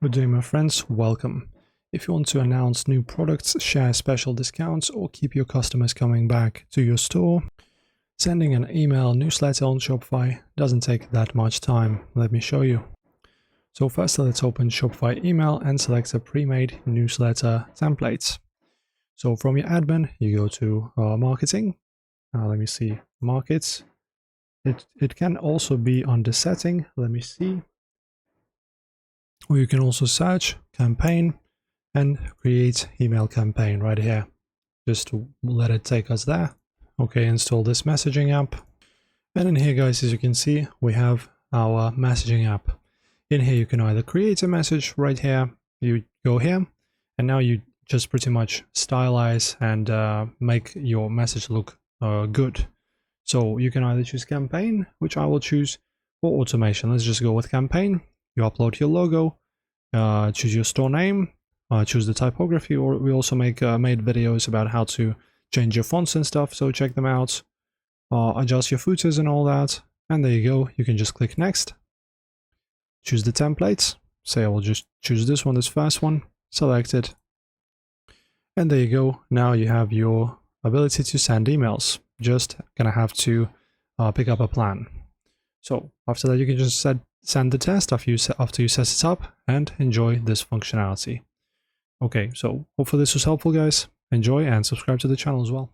Good day, my friends, welcome. If you want to announce new products, share special discounts, or keep your customers coming back to your store, sending an email newsletter on Shopify doesn't take that much time. Let me show you. So first, let's open Shopify email and select a pre-made newsletter template. So from your admin, you go to marketing. Let me see, markets. It can also be under setting. Let me see. Or you can also search campaign and create email campaign right here. Just to let it take us there. Okay, install this messaging app. And in here, guys, as you can see, we have our messaging app. In here, you can either create a message right here. You go here, and now you just pretty much stylize and make your message look good. So you can either choose campaign, which I will choose, or automation. Let's just go with campaign. You upload your logo, choose your store name, choose the typography, or we also made videos about how to change your fonts and stuff, so check them out. Adjust your footers and all that, and there you go. You can just click next. Choose the templates. Say I will just choose this one, this first one, select it. And there you go. Now you have your ability to send emails. Just gonna have to pick up a plan. So after that, you can just send the test after you set it up and enjoy this functionality. Okay, so hopefully this was helpful, guys. Enjoy and subscribe to the channel as well.